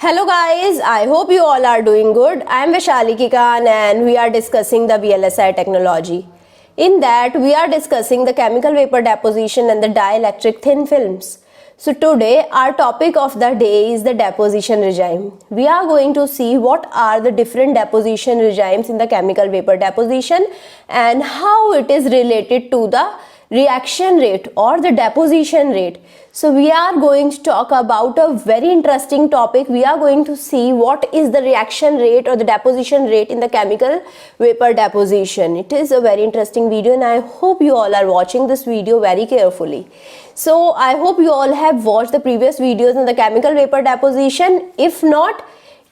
Hello guys, I hope you all are doing good. I am Vaishali Kikan and we are discussing the VLSI technology. In that, we are discussing the chemical vapor deposition and the dielectric thin films. So today, our topic of the day is the deposition regime. We are going to see what are the different deposition regimes in the chemical vapor deposition and how it is related to the reaction rate or the deposition rate. So we are going to talk about a very interesting topic. We are going to see what is the reaction rate or the deposition rate in the chemical vapor deposition. It is a very interesting video and I hope you all are watching this video very carefully. So I hope you all have watched the previous videos on the chemical vapor deposition. If not,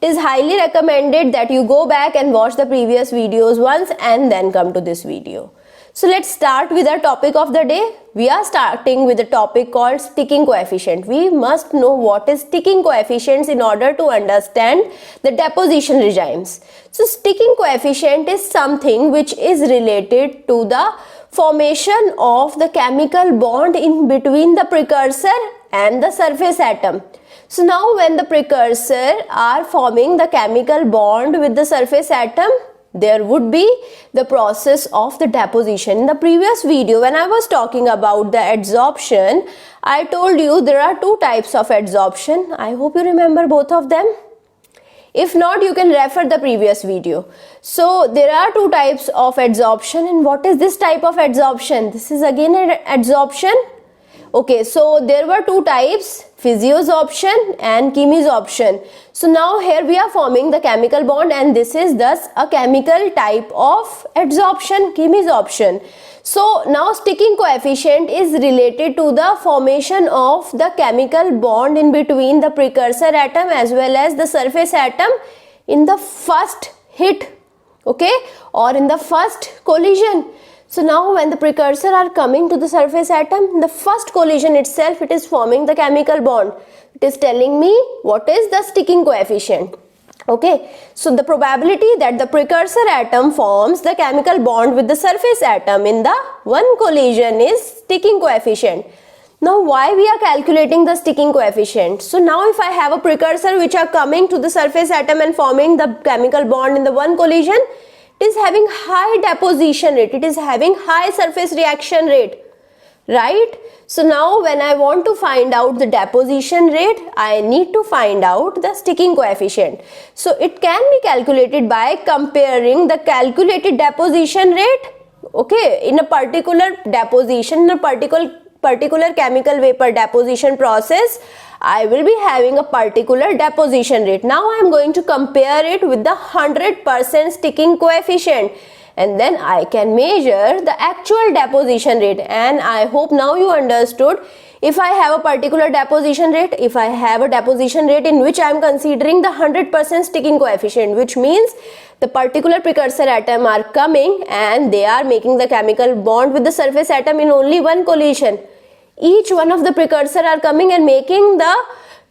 it is highly recommended that you go back and watch the previous videos once and then come to this video. So let's start with our topic of the day. We are starting with a topic called sticking coefficient. We must know what is sticking coefficients in order to understand the deposition regimes. So sticking coefficient is something which is related to the formation of the chemical bond in between the precursor and the surface atom. So now when the precursor are forming the chemical bond with the surface atom, there would be the process of the deposition. In the previous video when I was talking about the adsorption, I told you there are two types of adsorption. I hope you remember both of them. If not, you can refer the previous video. So there are two types of adsorption, and what is this type of adsorption? This is again an adsorption. Okay, so there were two types, physiosorption and chemisorption. So now here we are forming the chemical bond and this is thus a chemical type of adsorption, chemisorption. So now sticking coefficient is related to the formation of the chemical bond in between the precursor atom as well as the surface atom in the first hit, okay, or in the first collision. So now when the precursor are coming to the surface atom, the first collision itself, it is forming the chemical bond. It is telling me what is the sticking coefficient. Okay, so the probability that the precursor atom forms the chemical bond with the surface atom in the one collision is sticking coefficient. Now why we are calculating the sticking coefficient? So now if I have a precursor which are coming to the surface atom and forming the chemical bond in the one collision, it is having high deposition rate, it is having high surface reaction rate, right? So now when I want to find out the deposition rate, I need to find out the sticking coefficient. So it can be calculated by comparing the calculated deposition rate, okay, in a particular deposition, in a particular chemical vapor deposition process, I will be having a particular deposition rate. Now I am going to compare it with the 100% sticking coefficient and then I can measure the actual deposition rate, and I hope now you understood. If I have a particular deposition rate, if I have a deposition rate in which I am considering the 100% sticking coefficient, which means the particular precursor atom are coming and they are making the chemical bond with the surface atom in only one collision. Each one of the precursor are coming and making the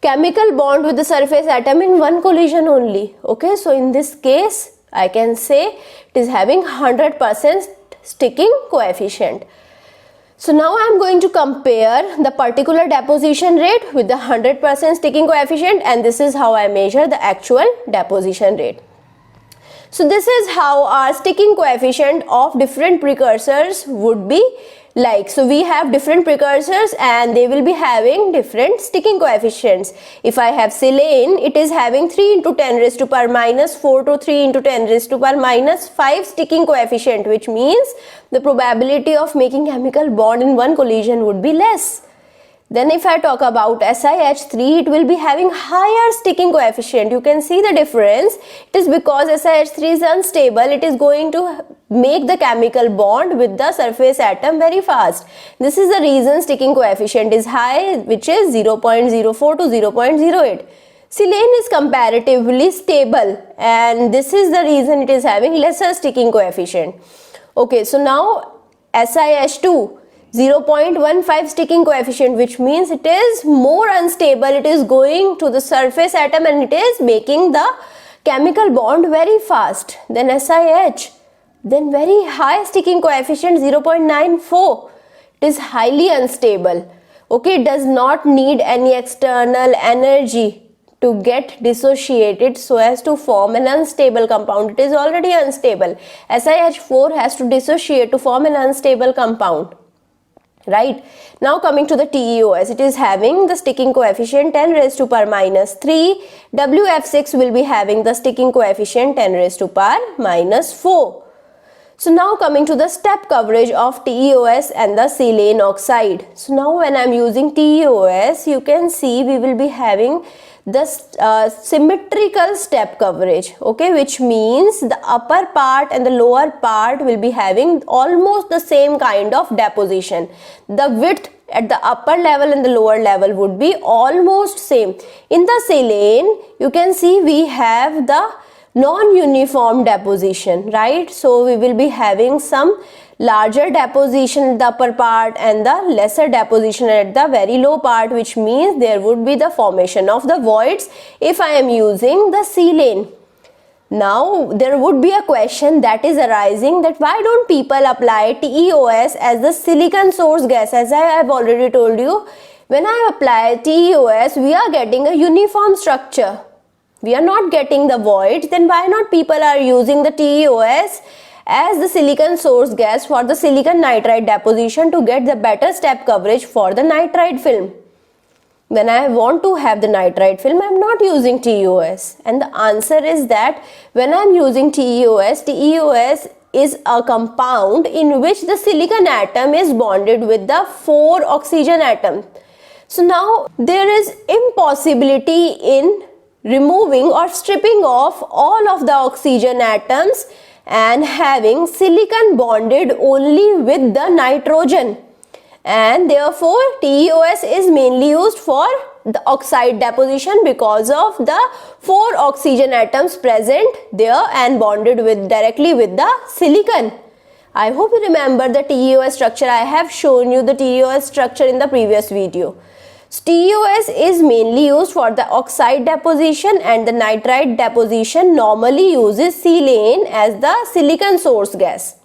chemical bond with the surface atom in one collision only. Okay, so in this case, I can say it is having 100% sticking coefficient. So now I am going to compare the particular deposition rate with the 100% sticking coefficient, and this is how I measure the actual deposition rate. So this is how our sticking coefficient of different precursors would be like. So we have different precursors and they will be having different sticking coefficients. If I have silane, it is having 3 into 10 raised to power minus 4 to 3 into 10 raised to power minus 5 sticking coefficient, which means the probability of making chemical bond in one collision would be less. Then if I talk about SiH3, it will be having higher sticking coefficient. You can see the difference. It is because SiH3 is unstable. It is going to make the chemical bond with the surface atom very fast. This is the reason sticking coefficient is high, which is 0.04 to 0.08. Silane is comparatively stable and this is the reason it is having lesser sticking coefficient. Okay, so now SiH2, 0.15 sticking coefficient, which means it is more unstable. It is going to the surface atom and it is making the chemical bond very fast. Then SiH, then very high sticking coefficient, 0.94. It is highly unstable. Okay, it does not need any external energy to get dissociated so as to form an unstable compound. It is already unstable. SiH4 has to dissociate to form an unstable compound. Right. Now coming to the TeOS, it is having the sticking coefficient 10 raised to power minus 3. WF6 will be having the sticking coefficient 10 raised to power minus 4. So now coming to the step coverage of TeOS and the silane oxide. So now when I am using TeOS, you can see we will be having the symmetrical step coverage, okay, which means the upper part and the lower part will be having almost the same kind of deposition. The width at the upper level and the lower level would be almost same. In the silane, you can see we have the non-uniform deposition, right? So we will be having some larger deposition at the upper part and the lesser deposition at the very low part, which means there would be the formation of the voids if I am using the silane. Now there would be a question that is arising, that why don't people apply TeOS as the silicon source gas? As I have already told you, when I apply TeOS, we are getting a uniform structure. We are not getting the voids. Then why not people are using the TeOS as the silicon source gas for the silicon nitride deposition to get the better step coverage for the nitride film? When I want to have the nitride film, I am not using TeOS. And the answer is that when I am using TeOS is a compound in which the silicon atom is bonded with the 4 oxygen atom. So now there is impossibility in removing or stripping off all of the oxygen atoms and having silicon bonded only with the nitrogen, and therefore TeOS is mainly used for the oxide deposition because of the 4 oxygen atoms present there and bonded directly with the silicon. I hope you remember the TeOS structure. I have shown you the TeOS structure in the previous video. TeOS is mainly used for the oxide deposition, and the nitride deposition normally uses silane as the silicon source gas.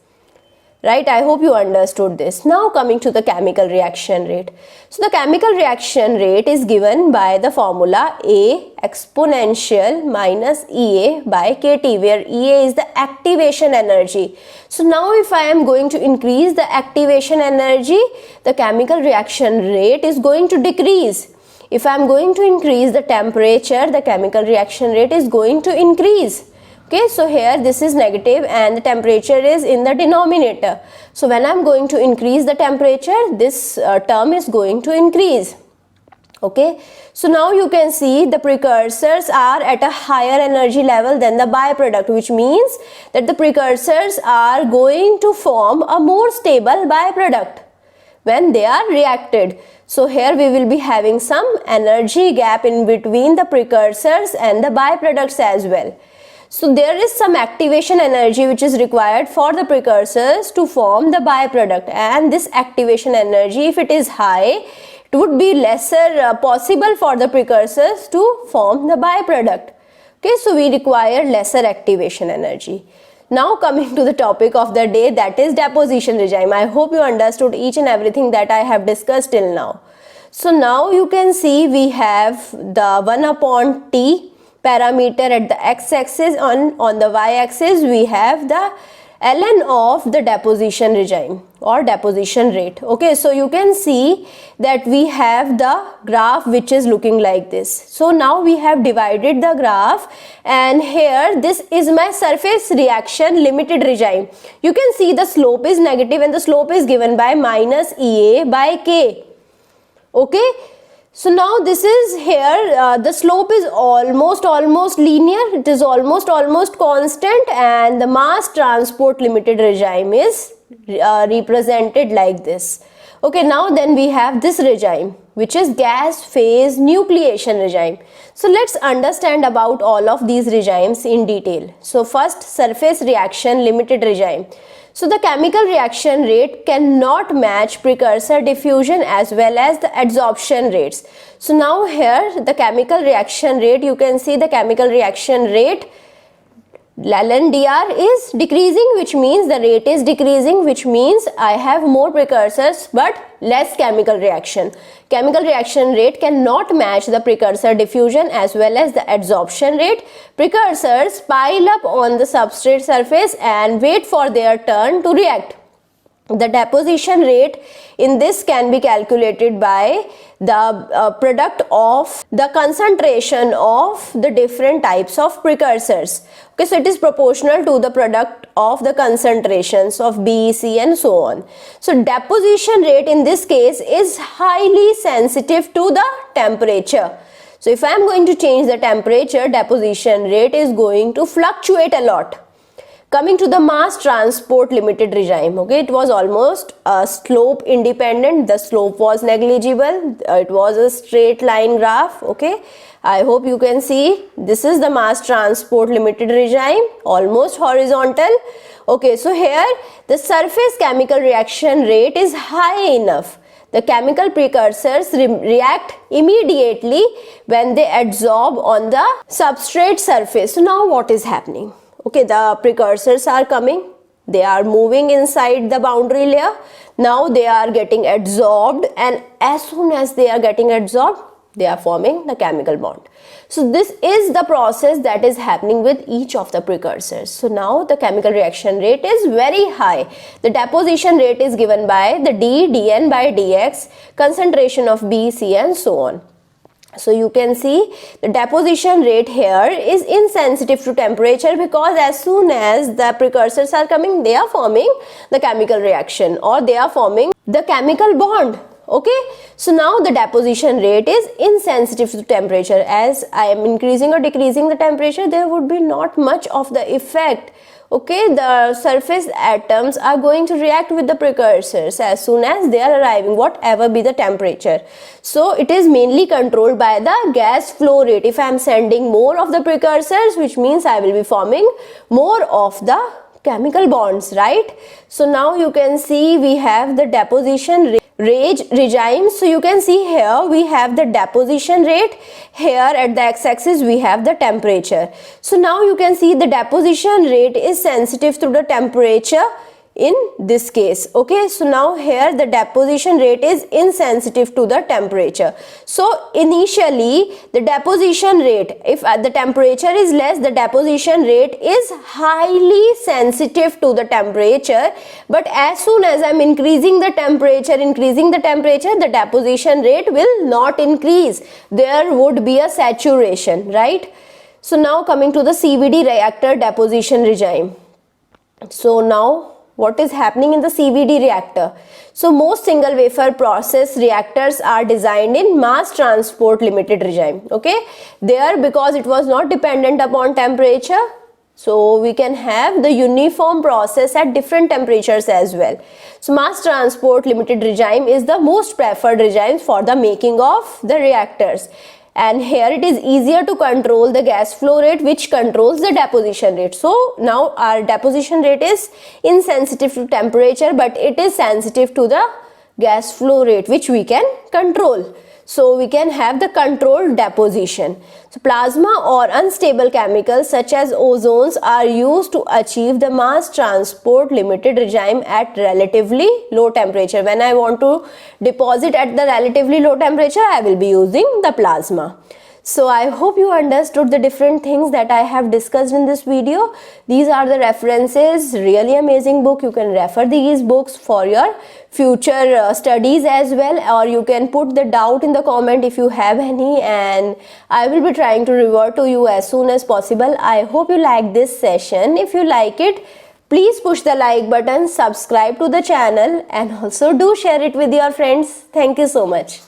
Right, I hope you understood this. Now coming to the chemical reaction rate. So the chemical reaction rate is given by the formula A exponential minus EA by KT, where EA is the activation energy. So now if I am going to increase the activation energy, the chemical reaction rate is going to decrease. If I am going to increase the temperature, the chemical reaction rate is going to increase. Okay, so here this is negative and the temperature is in the denominator. So when I am going to increase the temperature, this term is going to increase. Okay, so now you can see the precursors are at a higher energy level than the byproduct, which means that the precursors are going to form a more stable byproduct when they are reacted. So here we will be having some energy gap in between the precursors and the byproducts as well. So there is some activation energy which is required for the precursors to form the byproduct, and this activation energy, if it is high, it would be lesser possible for the precursors to form the byproduct. Okay, so we require lesser activation energy. Now coming to the topic of the day, that is deposition regime. I hope you understood each and everything that I have discussed till now. So now you can see we have the 1 upon T parameter at the x-axis. On the y-axis we have the ln of the deposition regime or deposition rate. Okay, so you can see that we have the graph which is looking like this. So now we have divided the graph, and here this is my surface reaction limited regime. You can see the slope is negative and the slope is given by minus EA by K. Okay, so now this is here, the slope is almost linear, it is almost constant, and the mass transport limited regime is represented like this. Okay, now then we have this regime which is gas phase nucleation regime. So let's understand about all of these regimes in detail. So first, surface reaction limited regime. So the chemical reaction rate cannot match precursor diffusion as well as the adsorption rates. So now here the chemical reaction rate, you can see the chemical reaction rate ln dr is decreasing, which means the rate is decreasing, which means I have more precursors but less chemical reaction. Chemical reaction rate cannot match the precursor diffusion as well as the adsorption rate. Precursors pile up on the substrate surface and wait for their turn to react. The deposition rate in this can be calculated by the product of the concentration of the different types of precursors. Okay, so it is proportional to the product of the concentrations of B, C and so on. So deposition rate in this case is highly sensitive to the temperature. So if I am going to change the temperature, deposition rate is going to fluctuate a lot. Coming to the mass transport limited regime, okay, it was almost slope independent. The slope was negligible. It was a straight line graph. Okay, I hope you can see. This is the mass transport limited regime, almost horizontal. Okay, so here the surface chemical reaction rate is high enough. The chemical precursors react immediately when they adsorb on the substrate surface. So now what is happening? Okay, the precursors are coming, they are moving inside the boundary layer. Now they are getting adsorbed, and as soon as they are getting adsorbed, they are forming the chemical bond. So this is the process that is happening with each of the precursors. So now the chemical reaction rate is very high. The deposition rate is given by the dn by dx, concentration of B, C and so on. So you can see the deposition rate here is insensitive to temperature, because as soon as the precursors are coming, they are forming the chemical reaction or they are forming the chemical bond. Okay, so now the deposition rate is insensitive to temperature. As I am increasing or decreasing the temperature, there would be not much of the effect. Okay, the surface atoms are going to react with the precursors as soon as they are arriving, whatever be the temperature. So it is mainly controlled by the gas flow rate. If I am sending more of the precursors, which means I will be forming more of the chemical bonds, right? So now you can see we have the deposition regime. So you can see here we have the deposition rate, here at the x-axis we have the temperature. So now you can see the deposition rate is sensitive to the temperature in this case. Okay, so now here the deposition rate is insensitive to the temperature. So initially the deposition rate, if the temperature is less, the deposition rate is highly sensitive to the temperature, but as soon as I am increasing the temperature, the deposition rate will not increase. There would be a saturation, right? So now coming to the CVD reactor deposition regime. So now what is happening in the CVD reactor? So most single wafer process reactors are designed in mass transport limited regime. Okay, there, because it was not dependent upon temperature, so we can have the uniform process at different temperatures as well. So mass transport limited regime is the most preferred regime for the making of the reactors. And here it is easier to control the gas flow rate, which controls the deposition rate. So now our deposition rate is insensitive to temperature, but it is sensitive to the gas flow rate, which we can control. So we can have the controlled deposition. So plasma or unstable chemicals such as ozones are used to achieve the mass transport limited regime at relatively low temperature. When I want to deposit at the relatively low temperature, I will be using the plasma. So I hope you understood the different things that I have discussed in this video. These are the references, really amazing book. You can refer these books for your future studies as well, or you can put the doubt in the comment if you have any, and I will be trying to revert to you as soon as possible. I hope you like this session. If you like it, please push the like button, subscribe to the channel, and also do share it with your friends. Thank you so much.